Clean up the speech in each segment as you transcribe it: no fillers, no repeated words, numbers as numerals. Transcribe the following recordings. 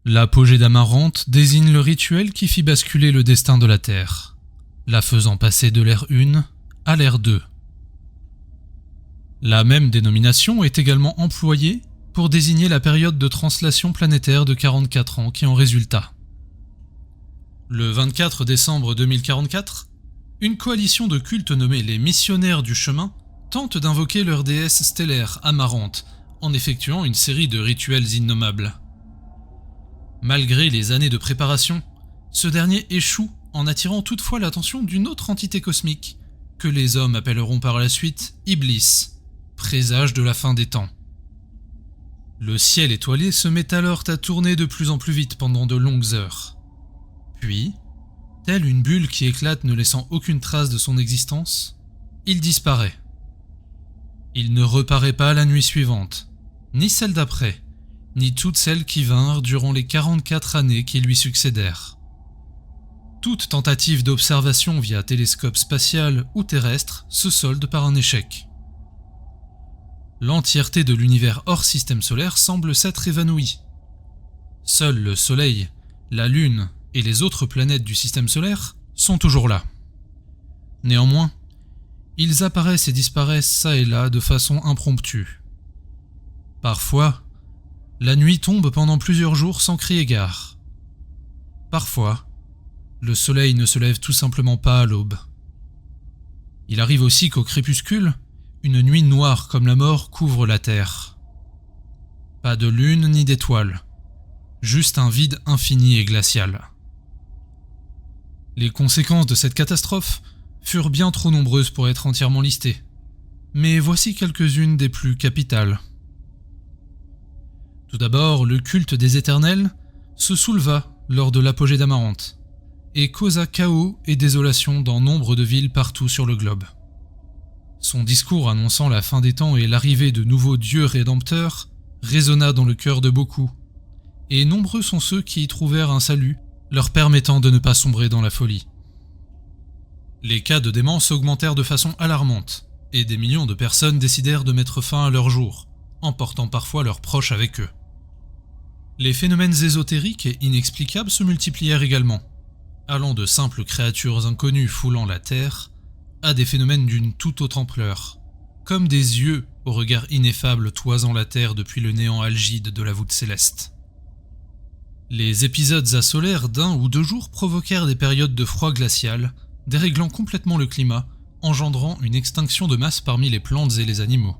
L'apogée d'Amarante désigne le rituel qui fit basculer le destin de la Terre, la faisant passer de l'ère 1 à l'ère 2. La même dénomination est également employée pour désigner la période de translation planétaire de 44 ans qui en résulta. Le 24 décembre 2044, une coalition de cultes nommée les Missionnaires du Chemin tente d'invoquer leur déesse stellaire Amarante en effectuant une série de rituels innommables. Malgré les années de préparation, ce dernier échoue en attirant toutefois l'attention d'une autre entité cosmique, que les hommes appelleront par la suite Iblis, présage de la fin des temps. Le ciel étoilé se met alors à tourner de plus en plus vite pendant de longues heures. Puis, telle une bulle qui éclate ne laissant aucune trace de son existence, il disparaît. Il ne reparaît pas la nuit suivante, ni celle d'après, ni toutes celles qui vinrent durant les 44 années qui lui succédèrent. Toute tentative d'observation via télescope spatial ou terrestre se solde par un échec. L'entièreté de l'univers hors système solaire semble s'être évanouie. Seul le Soleil, la Lune et les autres planètes du système solaire sont toujours là. Néanmoins, ils apparaissent et disparaissent çà et là de façon impromptue. Parfois, la nuit tombe pendant plusieurs jours sans crier gare. Parfois, le soleil ne se lève tout simplement pas à l'aube. Il arrive aussi qu'au crépuscule, une nuit noire comme la mort couvre la terre. Pas de lune ni d'étoiles, juste un vide infini et glacial. Les conséquences de cette catastrophe furent bien trop nombreuses pour être entièrement listées, mais voici quelques-unes des plus capitales. Tout d'abord, le culte des éternels se souleva lors de l'apogée d'Amarante et causa chaos et désolation dans nombre de villes partout sur le globe. Son discours annonçant la fin des temps et l'arrivée de nouveaux dieux rédempteurs résonna dans le cœur de beaucoup, et nombreux sont ceux qui y trouvèrent un salut, leur permettant de ne pas sombrer dans la folie. Les cas de démence augmentèrent de façon alarmante, et des millions de personnes décidèrent de mettre fin à leur jour, emportant parfois leurs proches avec eux. Les phénomènes ésotériques et inexplicables se multiplièrent également, allant de simples créatures inconnues foulant la terre à des phénomènes d'une toute autre ampleur, comme des yeux au regard ineffable toisant la terre depuis le néant algide de la voûte céleste. Les épisodes asolaires d'1 ou 2 jours provoquèrent des périodes de froid glacial, déréglant complètement le climat, engendrant une extinction de masse parmi les plantes et les animaux.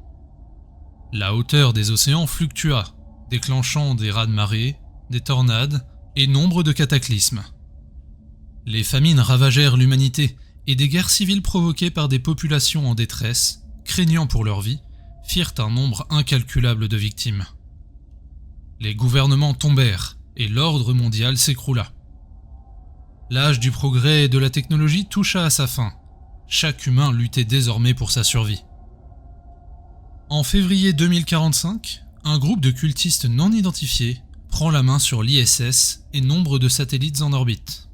La hauteur des océans fluctua, déclenchant des raz-de-marée, des tornades et nombre de cataclysmes. Les famines ravagèrent l'humanité et des guerres civiles provoquées par des populations en détresse, craignant pour leur vie, firent un nombre incalculable de victimes. Les gouvernements tombèrent et l'ordre mondial s'écroula. L'âge du progrès et de la technologie toucha à sa fin. Chaque humain luttait désormais pour sa survie. En février 2045, un groupe de cultistes non identifiés prend la main sur l'ISS et nombre de satellites en orbite.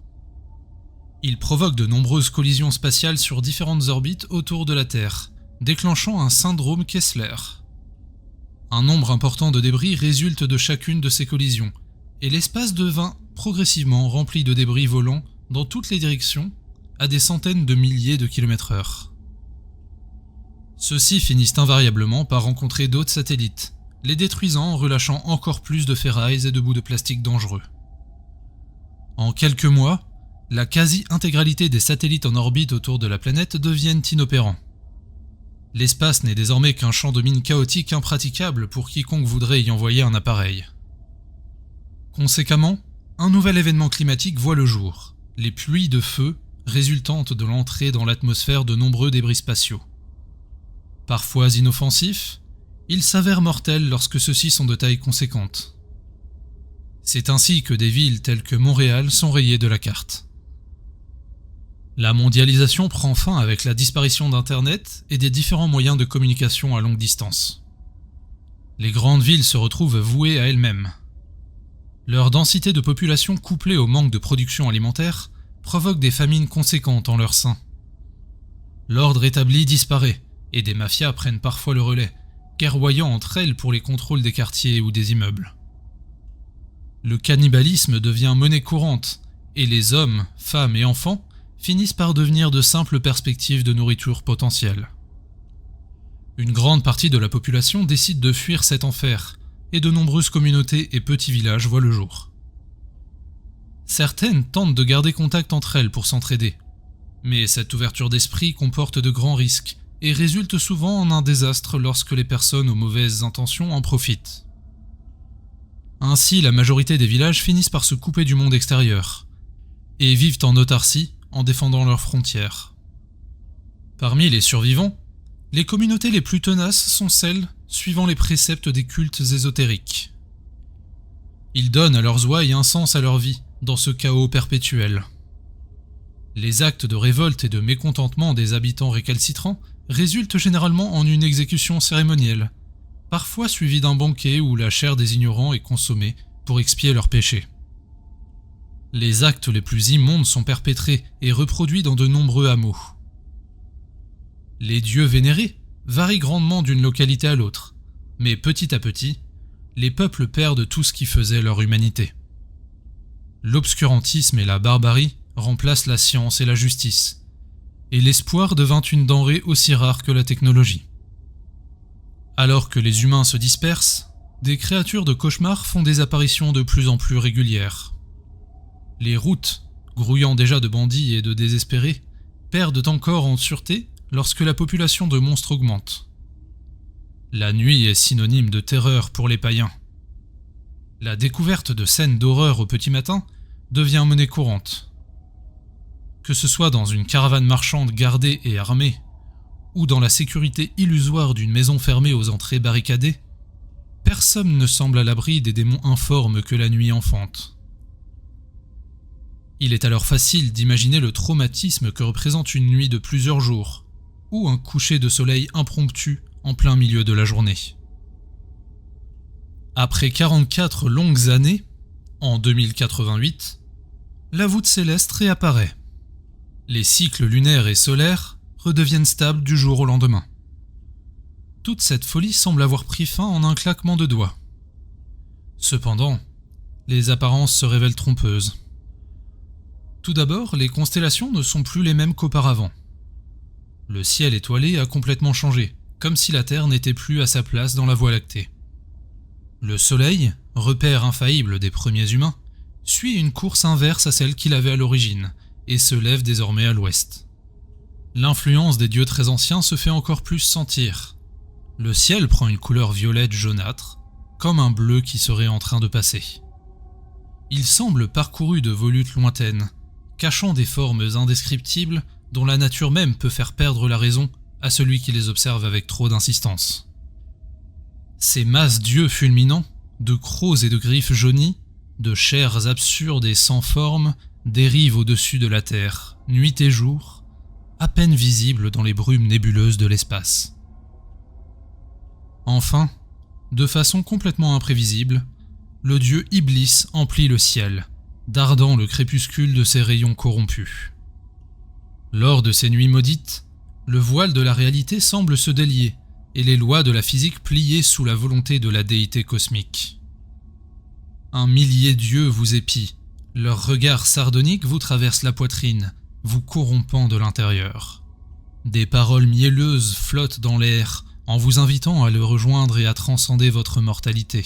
Il provoque de nombreuses collisions spatiales sur différentes orbites autour de la Terre, déclenchant un syndrome Kessler. Un nombre important de débris résulte de chacune de ces collisions, et l'espace devint progressivement rempli de débris volants dans toutes les directions à des centaines de milliers de km/h. Ceux-ci finissent invariablement par rencontrer d'autres satellites, les détruisant en relâchant encore plus de ferrailles et de bouts de plastique dangereux. En quelques mois, la quasi-intégralité des satellites en orbite autour de la planète deviennent inopérants. L'espace n'est désormais qu'un champ de mines chaotique impraticable pour quiconque voudrait y envoyer un appareil. Conséquemment, un nouvel événement climatique voit le jour, les pluies de feu résultantes de l'entrée dans l'atmosphère de nombreux débris spatiaux. Parfois inoffensifs, ils s'avèrent mortels lorsque ceux-ci sont de taille conséquente. C'est ainsi que des villes telles que Montréal sont rayées de la carte. La mondialisation prend fin avec la disparition d'Internet et des différents moyens de communication à longue distance. Les grandes villes se retrouvent vouées à elles-mêmes. Leur densité de population couplée au manque de production alimentaire provoque des famines conséquentes en leur sein. L'ordre établi disparaît et des mafias prennent parfois le relais, guerroyant entre elles pour les contrôles des quartiers ou des immeubles. Le cannibalisme devient monnaie courante, et les hommes, femmes et enfants finissent par devenir de simples perspectives de nourriture potentielle. Une grande partie de la population décide de fuir cet enfer, et de nombreuses communautés et petits villages voient le jour. Certaines tentent de garder contact entre elles pour s'entraider, mais cette ouverture d'esprit comporte de grands risques et résulte souvent en un désastre lorsque les personnes aux mauvaises intentions en profitent. Ainsi, la majorité des villages finissent par se couper du monde extérieur et vivent en autarcie en défendant leurs frontières. Parmi les survivants, les communautés les plus tenaces sont celles suivant les préceptes des cultes ésotériques. Ils donnent à leurs ouailles un sens à leur vie dans ce chaos perpétuel. Les actes de révolte et de mécontentement des habitants récalcitrants résultent généralement en une exécution cérémonielle, parfois suivie d'un banquet où la chair des ignorants est consommée pour expier leurs péchés. Les actes les plus immondes sont perpétrés et reproduits dans de nombreux hameaux. Les dieux vénérés varient grandement d'une localité à l'autre, mais petit à petit, les peuples perdent tout ce qui faisait leur humanité. L'obscurantisme et la barbarie remplacent la science et la justice, et l'espoir devint une denrée aussi rare que la technologie. Alors que les humains se dispersent, des créatures de cauchemar font des apparitions de plus en plus régulières. Les routes, grouillant déjà de bandits et de désespérés, perdent encore en sûreté lorsque la population de monstres augmente. La nuit est synonyme de terreur pour les païens. La découverte de scènes d'horreur au petit matin devient monnaie courante. Que ce soit dans une caravane marchande gardée et armée, ou dans la sécurité illusoire d'une maison fermée aux entrées barricadées, personne ne semble à l'abri des démons informes que la nuit enfante. Il est alors facile d'imaginer le traumatisme que représente une nuit de plusieurs jours, ou un coucher de soleil impromptu en plein milieu de la journée. Après 44 longues années, en 2088, la voûte céleste réapparaît. Les cycles lunaires et solaires redeviennent stables du jour au lendemain. Toute cette folie semble avoir pris fin en un claquement de doigts. Cependant, les apparences se révèlent trompeuses. Tout d'abord, les constellations ne sont plus les mêmes qu'auparavant. Le ciel étoilé a complètement changé, comme si la Terre n'était plus à sa place dans la Voie lactée. Le Soleil, repère infaillible des premiers humains, suit une course inverse à celle qu'il avait à l'origine, et se lève désormais à l'ouest. L'influence des dieux très anciens se fait encore plus sentir. Le ciel prend une couleur violette jaunâtre, comme un bleu qui serait en train de passer. Il semble parcouru de volutes lointaines, cachant des formes indescriptibles dont la nature même peut faire perdre la raison à celui qui les observe avec trop d'insistance. Ces masses d'yeux fulminants, de crocs et de griffes jaunies, de chairs absurdes et sans forme, dérivent au-dessus de la Terre, nuit et jour, à peine visibles dans les brumes nébuleuses de l'espace. Enfin, de façon complètement imprévisible, le dieu Iblis emplit le ciel, dardant le crépuscule de ses rayons corrompus. Lors de ces nuits maudites, le voile de la réalité semble se délier et les lois de la physique plier sous la volonté de la déité cosmique. Un millier d'yeux vous épient, leur regard sardonique vous traverse la poitrine, vous corrompant de l'intérieur. Des paroles mielleuses flottent dans l'air en vous invitant à le rejoindre et à transcender votre mortalité.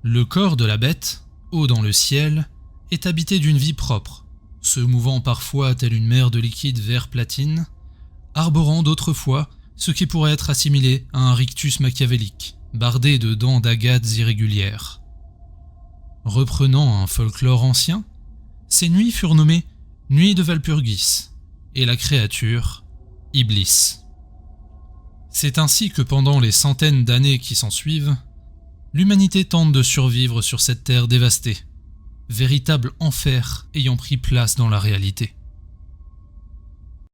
Le corps de la bête, haut dans le ciel, est habité d'une vie propre, se mouvant parfois telle une mer de liquide vert platine, arborant d'autres fois ce qui pourrait être assimilé à un rictus machiavélique, bardé de dents d'agates irrégulières. Reprenant un folklore ancien, ces nuits furent nommées Nuits de Walpurgis, et la créature, Iblis. C'est ainsi que pendant les centaines d'années qui s'ensuivent, l'humanité tente de survivre sur cette terre dévastée, véritable enfer ayant pris place dans la réalité.